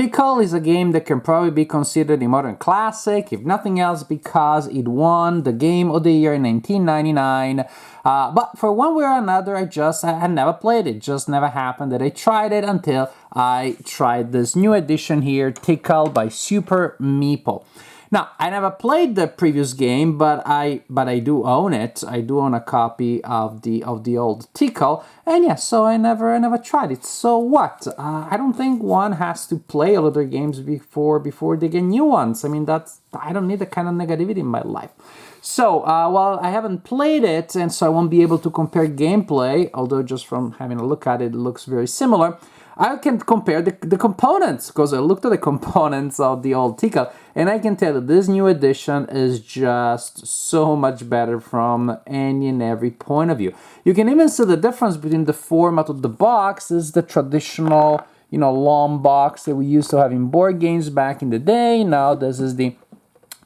Tikal is a game that can probably be considered a modern classic, if nothing else because it won the Game of the Year in 1999. But for one way or another, I had never played it. Just never happened that I tried it until I tried this new edition here, Tikal by Super Meeple. Now, I never played the previous game, but I do own it. I do own a copy of the old Tikal, and yeah, so I never tried it. So what? I don't think one has to play all other games before they get new ones. I mean, I don't need that kind of negativity in my life. So, while I haven't played it, and so I won't be able to compare gameplay, although just from having a look at it, it looks very similar. I can compare the components, because I looked at the components of the old Tikal, and I can tell that this new edition is just so much better from any and every point of view. You can even see the difference between the format of the box. This is the traditional, long box that we used to have in board games back in the day. Now this is the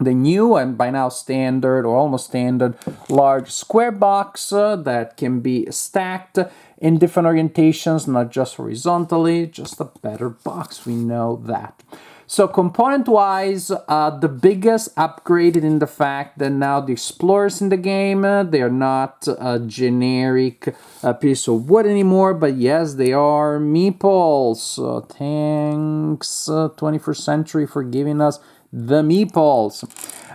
new and by now standard or almost standard large square box that can be stacked in different orientations, not just horizontally, just a better box, we know that. So component-wise, the biggest upgrade is in the fact that now the explorers in the game, they are not a generic piece of wood anymore, but yes, they are meeples. Thanks 21st Century for giving us the meeples.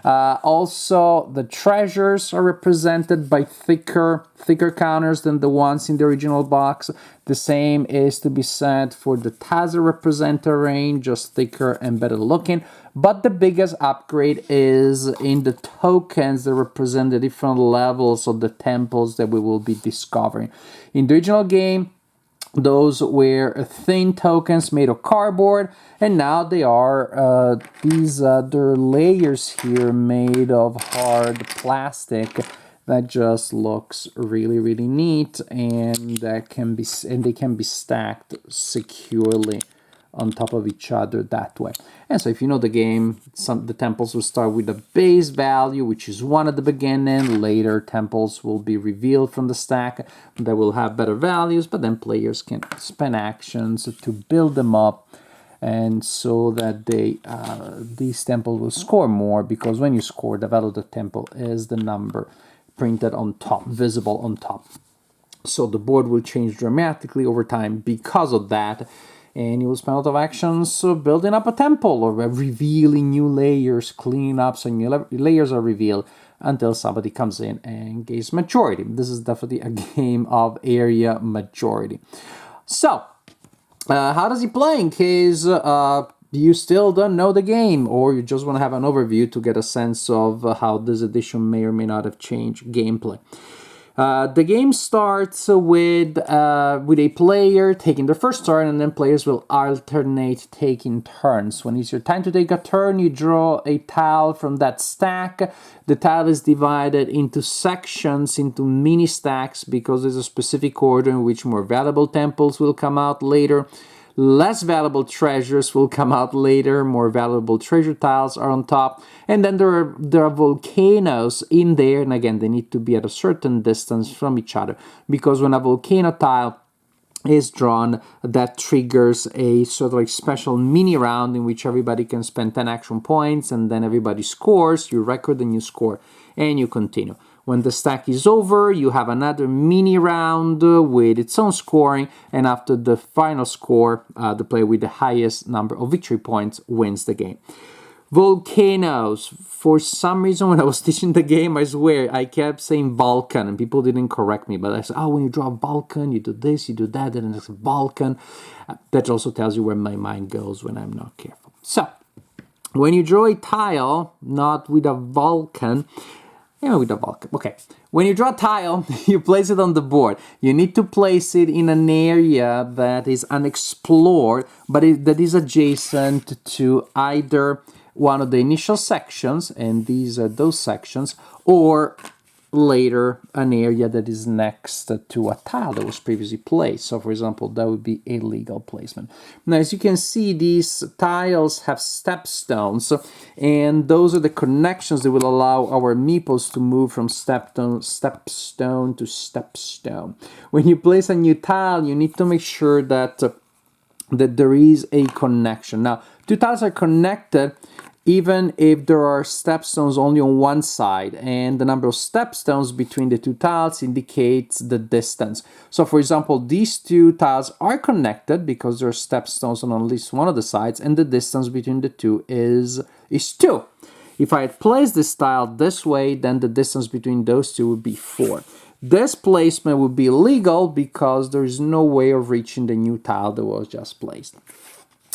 Also, the treasures are represented by thicker counters than the ones in the original box. The same is to be said for the Taza representer range, just thicker and better looking. But the biggest upgrade is in the tokens that represent the different levels of the temples that we will be discovering. In the original game, those were thin tokens made of cardboard, and now they are these other layers here made of hard plastic that just looks really, really neat, and they can be stacked securely on top of each other that way. And so if you know the game, the temples will start with a base value, which is 1 at the beginning. Later, temples will be revealed from the stack that will have better values, but then players can spend actions to build them up, and so that these temples will score more, because when you score, the value of the temple is the number printed on top, visible on top. So the board will change dramatically over time because of that. And you will spend a lot of actions building up a temple or revealing new layers, cleaning up so new layers are revealed until somebody comes in and gains majority. This is definitely a game of area majority. So, how does he play in case you still don't know the game, or you just want to have an overview to get a sense of how this edition may or may not have changed gameplay? The game starts with a player taking their first turn, and then players will alternate taking turns. When it's your time to take a turn, you draw a tile from that stack. The tile is divided into sections, into mini stacks, because there's a specific order in which more valuable temples will come out later. Less valuable treasures will come out later, more valuable treasure tiles are on top, and then there are volcanoes in there, and again, they need to be at a certain distance from each other, because when a volcano tile is drawn, that triggers a sort of like special mini round in which everybody can spend 10 action points, and then everybody scores, you record and you score, and you continue. When the stack is over, you have another mini round with its own scoring, and after the final score, the player with the highest number of victory points wins the game. Volcanoes. For some reason, when I was teaching the game, I swear, I kept saying Balkan, and people didn't correct me, but I said, when you draw a Balkan, you do this, you do that, and it's a Balkan. That also tells you where my mind goes when I'm not careful. So, when you draw a tile, not with a Vulcan, with a Vulcan. Okay. When you draw a tile, you place it on the board. You need to place it in an area that is unexplored, but that is adjacent to either one of the initial sections, and these are those sections, or later an area that is next to a tile that was previously placed. So, for example, that would be a legal placement. Now, as you can see, these tiles have stepstones, and those are the connections that will allow our meeples to move from stepstone to stepstone. When you place a new tile, you need to make sure that that there is a connection. Now, two tiles are connected even if there are stepstones only on one side, and the number of stepstones between the two tiles indicates the distance. So for example, these two tiles are connected because there are stepstones on at least one of the sides, and the distance between the two is 2. If I had placed this tile this way, then the distance between those two would be 4. This placement would be illegal because there is no way of reaching the new tile that was just placed.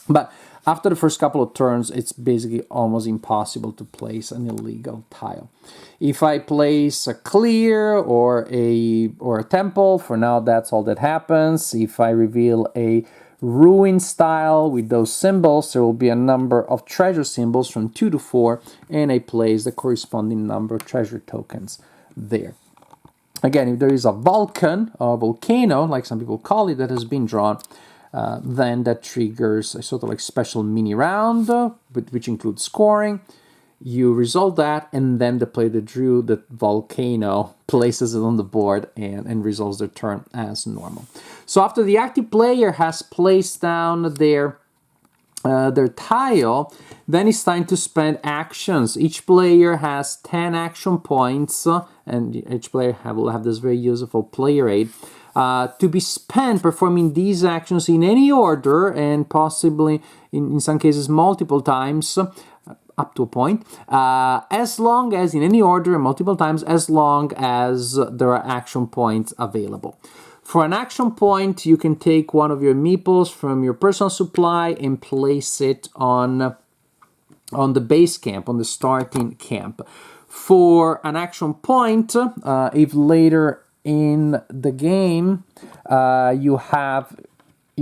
But after the first couple of turns, it's basically almost impossible to place an illegal tile. If I place a clear or a temple, for now that's all that happens. If I reveal a ruin style with those symbols, there will be a number of treasure symbols from 2 to 4, and I place the corresponding number of treasure tokens there. Again, if there is a volcano, like some people call it, that has been drawn, then that triggers a sort of like special mini round, which includes scoring. You resolve that, and then the player that drew the volcano places it on the board and resolves their turn as normal. So after the active player has placed down their tile, then it's time to spend actions. Each player has 10 action points, and each player will have this very useful player aid to be spent performing these actions in any order, and possibly in some cases multiple times, up to a point, as long as in any order and multiple times, as long as there are action points available. For an action point, you can take one of your meeples from your personal supply and place it on the base camp, on the starting camp. For an action point, if later in the game you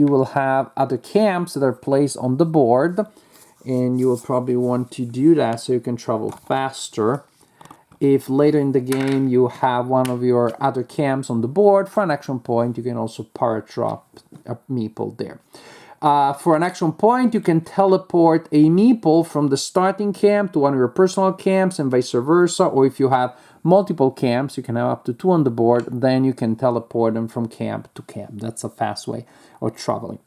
will have other camps that are placed on the board, and you will probably want to do that so you can travel faster. If later in the game you have one of your other camps on the board, for an action point, you can also paradrop a meeple there. For an action point, you can teleport a meeple from the starting camp to one of your personal camps and vice versa. Or if you have multiple camps, you can have up to 2 on the board, then you can teleport them from camp to camp. That's a fast way of traveling.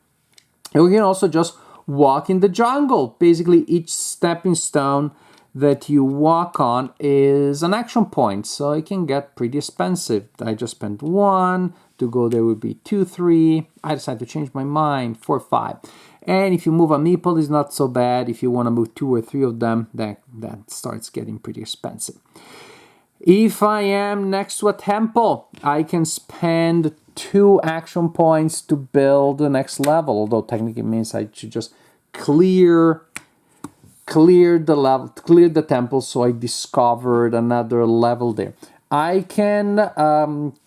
And we can also just walk in the jungle. Basically, each stepping stone that you walk on is an action point, so it can get pretty expensive. I just spent 1, to go there would be 2, 3, I decided to change my mind, 4, 5. And if you move a meeple, it's not so bad. If you want to move 2 or 3 of them, that starts getting pretty expensive. If I am next to a temple, I can spend 2 action points to build the next level, although technically it means I should just clear the temple, so I discovered another level there. I can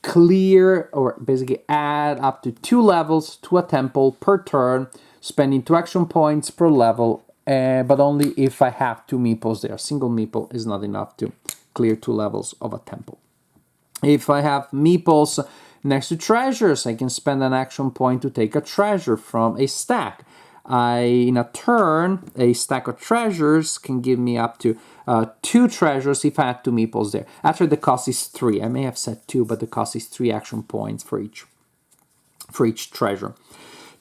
clear, or basically add up to 2 levels to a temple per turn, spending 2 action points per level, but only if I have 2 meeples there. A single meeple is not enough to clear 2 levels of a temple. If I have meeples next to treasures, I can spend an action point to take a treasure from a stack. In a turn, a stack of treasures can give me up to 2 treasures if I had 2 meeples there. Actually, the cost is 3. I may have said 2, but the cost is 3 action points for each treasure.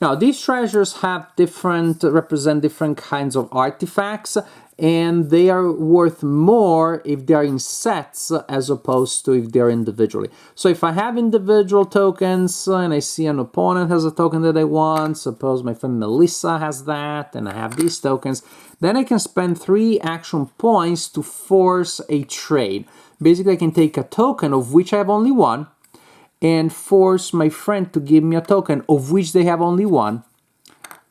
Now, these treasures represent different kinds of artifacts, and they are worth more if they are in sets as opposed to if they are individually. So if I have individual tokens and I see an opponent has a token that I want, suppose my friend Melissa has that, and I have these tokens, then I can spend 3 action points to force a trade. Basically, I can take a token of which I have only 1, and force my friend to give me a token of which they have only 1.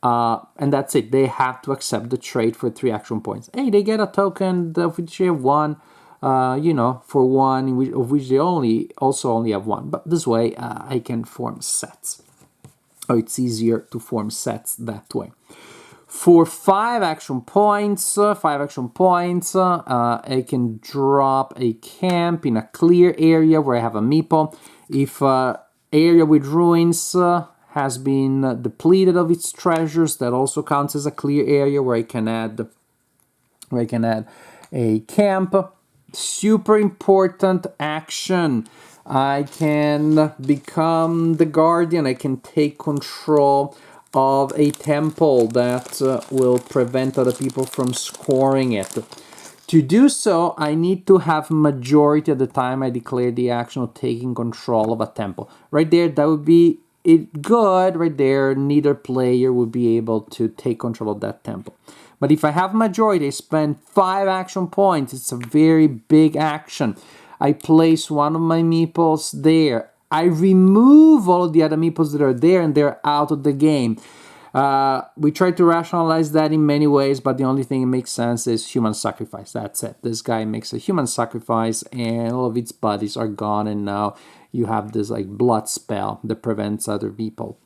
And that's it. They have to accept the trade for 3 action points. Hey, they get a token of which they have 1, for 1 of which they also only have 1. But this way, I can form sets. Or it's easier to form sets that way. For 5 action points, I can drop a camp in a clear area where I have a meeple. If area with ruins has been depleted of its treasures, that also counts as a clear area where I can add a camp. Super important action. I can become the guardian. I can take control of a temple that will prevent other people from scoring it. To do so, I need to have majority at the time I declare the action of taking control of a temple. Right there, that would be it good. Right there, neither player would be able to take control of that temple. But if I have majority, I spend 5 action points. It's a very big action. I place one of my meeples there. I remove all of the other meeples that are there and they're out of the game. We try to rationalize that in many ways, but the only thing that makes sense is human sacrifice. That's it. This guy makes a human sacrifice and all of its bodies are gone, and now you have this like blood spell that prevents other people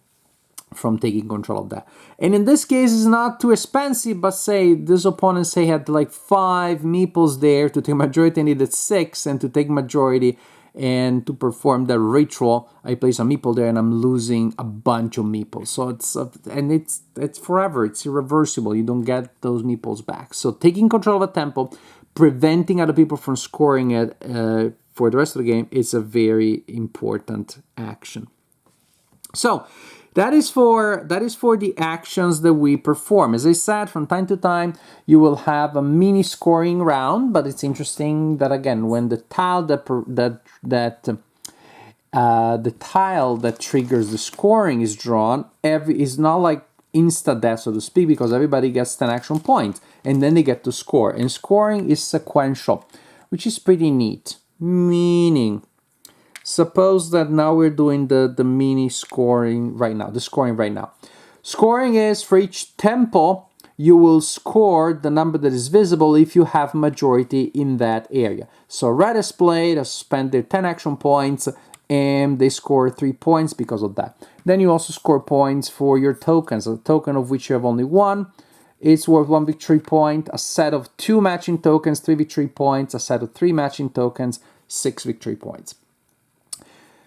from taking control of that. And in this case, it's not too expensive, but say this opponent say had like 5 meeples there to take majority, I needed 6, and to take majority and to perform the ritual, I place a meeple there and I'm losing a bunch of meeples. So it's forever, it's irreversible. You don't get those meeples back. So taking control of a temple, preventing other people from scoring it for the rest of the game is a very important action. So that is for the actions that we perform. As I said, from time to time, you will have a mini scoring round, but it's interesting that again, when the tile the tile that triggers the scoring is drawn, is not like insta death, so to speak, because everybody gets 10 action points and then they get to score. And scoring is sequential, which is pretty neat. Meaning, suppose that now we're doing the mini scoring right now, the scoring right now. Scoring is for each temple, you will score the number that is visible if you have majority in that area. So red has played, has spent their 10 action points, and they score 3 points because of that. Then you also score points for your tokens. A token of which you have only one, it's worth 1 victory point. A set of 2 matching tokens, 3 victory points. A set of 3 matching tokens, 6 victory points.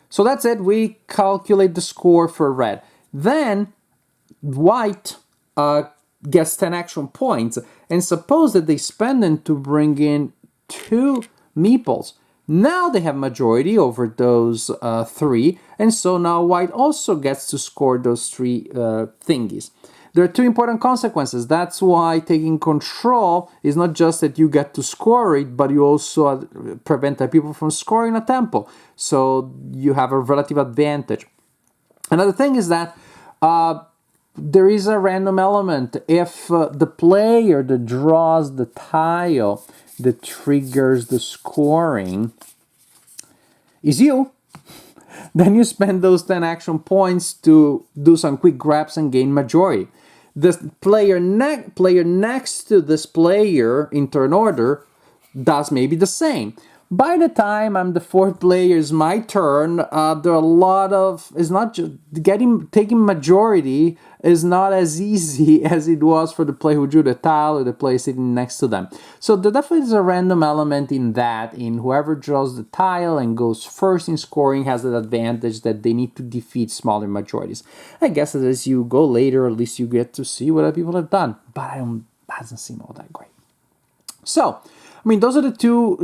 So that's it. We calculate the score for red. Then white gets 10 action points, and suppose that they spend them to bring in 2 meeples. Now they have majority over those 3, and so now white also gets to score those 3 thingies. There are 2 important consequences. That's why taking control is not just that you get to score it, but you also prevent people from scoring a temple. So you have a relative advantage. Another thing is that there is a random element. If the player that draws the tile that triggers the scoring is you, then you spend those 10 action points to do some quick grabs and gain majority. The player next to this player in turn order does maybe the same. By the time I'm the 4th player, it's my turn. There are a lot of, it's not just taking majority is not as easy as it was for the player who drew the tile or the player sitting next to them. So there definitely is a random element in that. In whoever draws the tile and goes first in scoring has that advantage that they need to defeat smaller majorities. I guess that as you go later, at least you get to see what other people have done. But it doesn't seem all that great. So, I mean, those are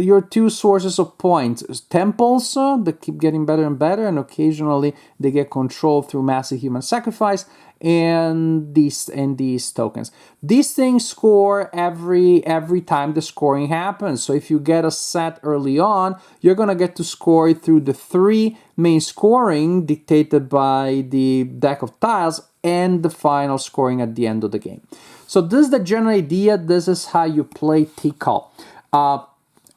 your two sources of points. Temples that keep getting better and better, and occasionally they get controlled through massive human sacrifice, and these tokens. These things score every time the scoring happens. So if you get a set early on, you're gonna get to score it through the 3 main scoring dictated by the deck of tiles and the final scoring at the end of the game. So this is the general idea. This is how you play Tikal.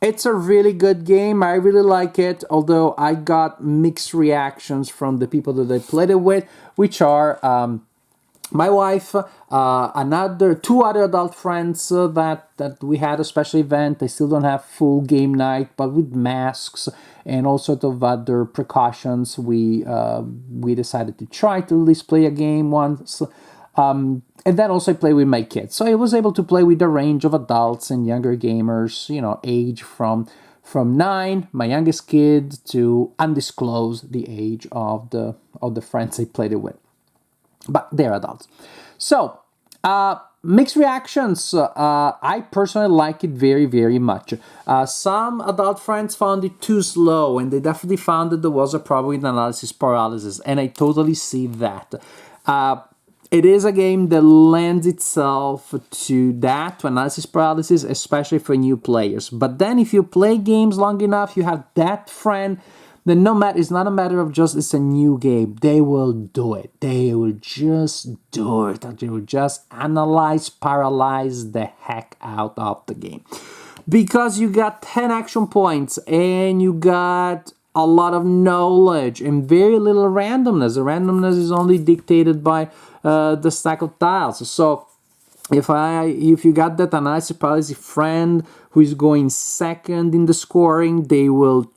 It's a really good game. I really like it, although I got mixed reactions from the people that I played it with, which are my wife, 2 other adult friends that we had a special event. They still don't have full game night, but with masks and all sorts of other precautions, we decided to try to at least play a game once. And then also I play with my kids. So I was able to play with a range of adults and younger gamers, age from 9, my youngest kid, to undisclosed, the age of the friends I played it with. But they're adults. So, mixed reactions. I personally like it very, very much. Some adult friends found it too slow, and they definitely found that there was a problem with analysis paralysis, and I totally see that. it is a game that lends itself to that, to analysis paralysis, especially for new players. But then if you play games long enough, you have that friend, then no matter, it's not a matter of just it's a new game. They will do it. They will just do it. They will just analyze, paralyze the heck out of the game. Because you got 10 action points and you got a lot of knowledge and very little randomness. The randomness is only dictated by the stack of tiles. So if you got that analysis paralysis friend who is going second in the scoring, they will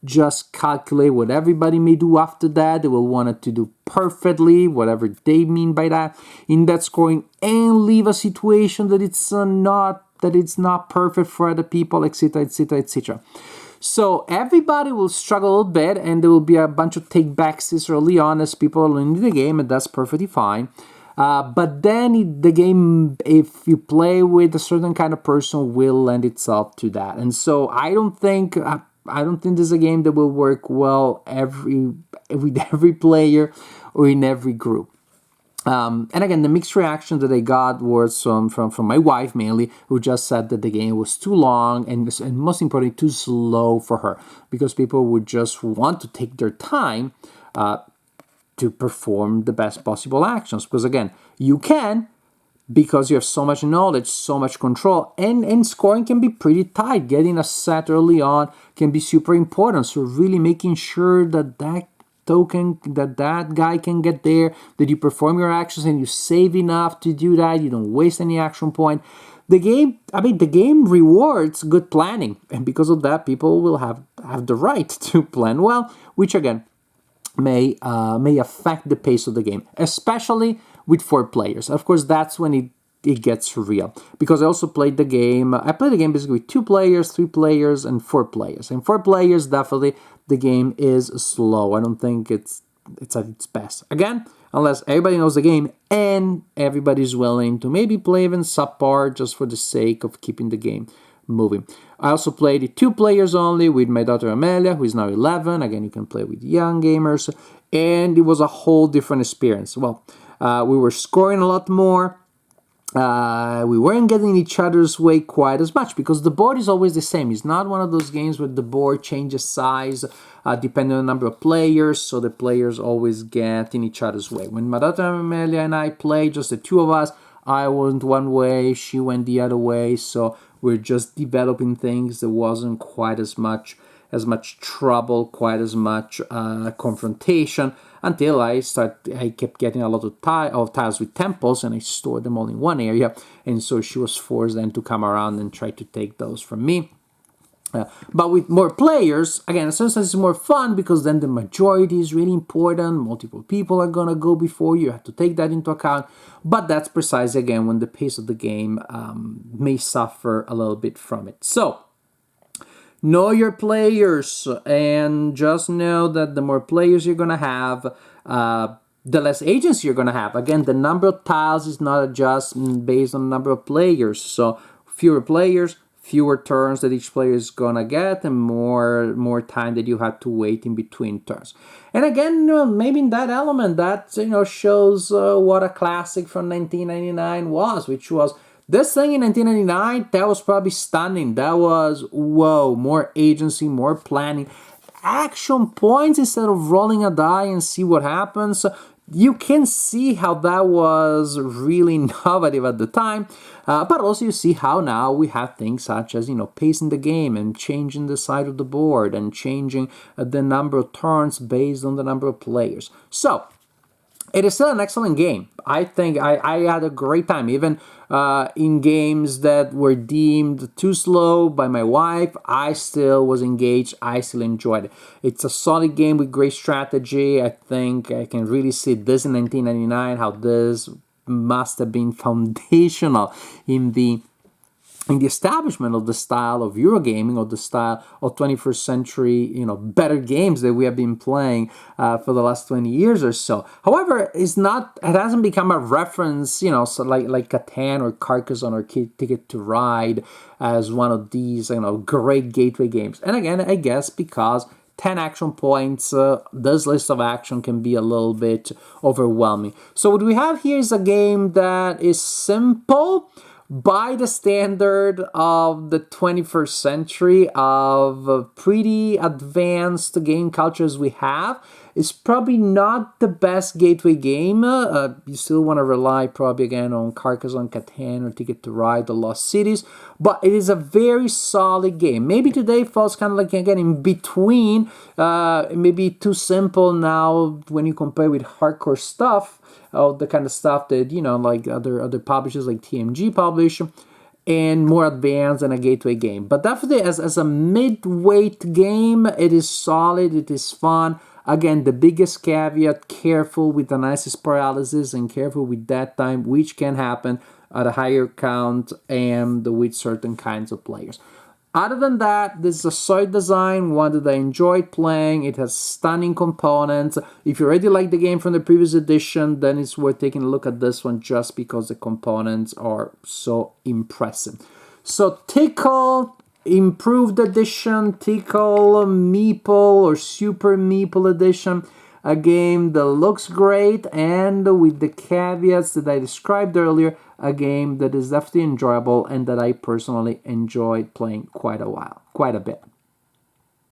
just calculate what everybody may do after that. They will want it to do perfectly, whatever they mean by that, in that scoring, and leave a situation that it's not perfect for other people, etc., etc., etc. So everybody will struggle a little bit, and there will be a bunch of take-backs early on as people are learning the game, and that's perfectly fine. But then the game, if you play with a certain kind of person, will lend itself to that. And so I don't think this is a game that will work well with every player or in every group. And again, the mixed reaction that I got was from my wife mainly, who just said that the game was too long and most importantly, too slow for her, because people would just want to take their time to perform the best possible actions. Because again, you can, because you have so much knowledge, so much control, and scoring can be pretty tight. Getting a set early on can be super important. So really making sure that token, that guy can get there, that you perform your actions and you save enough to do that, you don't waste any action point. The game rewards good planning, and because of that, people will have the right to plan well, which again may affect the pace of the game, especially with 4 players. Of course, that's when it gets real, because I also played the game. I played the game basically with 2 players, 3 players, and 4 players. And 4 players, definitely the game is slow. I don't think it's at its best. Again, unless everybody knows the game and everybody's willing to maybe play even subpar just for the sake of keeping the game moving. I also played it 2 players only with my daughter Amelia, who is now 11. Again, you can play with young gamers, and it was a whole different experience. Well, we were scoring a lot more. We weren't getting each other's way quite as much because the board is always the same. It's not one of those games where the board changes size depending on the number of players, so the players always get in each other's way. When my daughter Amelia and I played, just the 2 of us, I went one way, she went the other way, so we're just developing things. There wasn't quite as much trouble, quite as much confrontation, until I kept getting a lot of tiles with temples, and I stored them all in one area, and so she was forced then to come around and try to take those from me. But with more players, again, sometimes it's more fun because then the majority is really important. Multiple people are going to go before you. You have to take that into account. But that's precisely, again, when the pace of the game may suffer a little bit from it. So, know your players, and just know that the more players you're going to have, the less agency you're going to have. Again, the number of tiles is not adjusted based on the number of players. So, fewer players, fewer turns that each player is gonna get, and more time that you have to wait in between turns. And again, maybe in that element, that shows what a classic from 1999 was, which was this thing in 1999. That was probably stunning. That was whoa, more agency, more planning, action points instead of rolling a die and see what happens. You can see how that was really innovative at the time, but also you see how now we have things such as, pacing the game and changing the side of the board and changing the number of turns based on the number of players. So, it is still an excellent game. I think I had a great time, even in games that were deemed too slow by my wife. I still was engaged. I still enjoyed it. It's a solid game with great strategy. I think I can really see this in 1999, how this must have been foundational in the establishment of the style of Eurogaming, or the style of 21st century, better games that we have been playing for the last 20 years or so. However, it hasn't become a reference, so like Catan or Carcassonne or Ticket to Ride as one of these, great gateway games. And again, I guess because 10 action points, this list of action can be a little bit overwhelming. So what we have here is a game that is simple by the standard of the 21st century, of pretty advanced game cultures we have. It's probably not the best gateway game. You still want to rely probably again on Carcassonne, Catan, or Ticket to Ride, the Lost Cities, but it is a very solid game. Maybe today falls kind of like again in between, maybe too simple now when you compare with hardcore stuff, the kind of stuff that, you know, like other publishers like TMG publish, and more advanced than a gateway game. But definitely as a mid-weight game, it is solid, it is fun. Again, the biggest caveat, careful with analysis paralysis and careful with that time, which can happen at a higher count and with certain kinds of players. Other than that, this is a solid design, one that I enjoyed playing. It has stunning components. If you already like the game from the previous edition, then it's worth taking a look at this one just because the components are so impressive. So Tikal, improved edition, Tikal Meeple or Super Meeple edition, a game that looks great and with the caveats that I described earlier, a game that is definitely enjoyable and that I personally enjoyed playing quite a bit.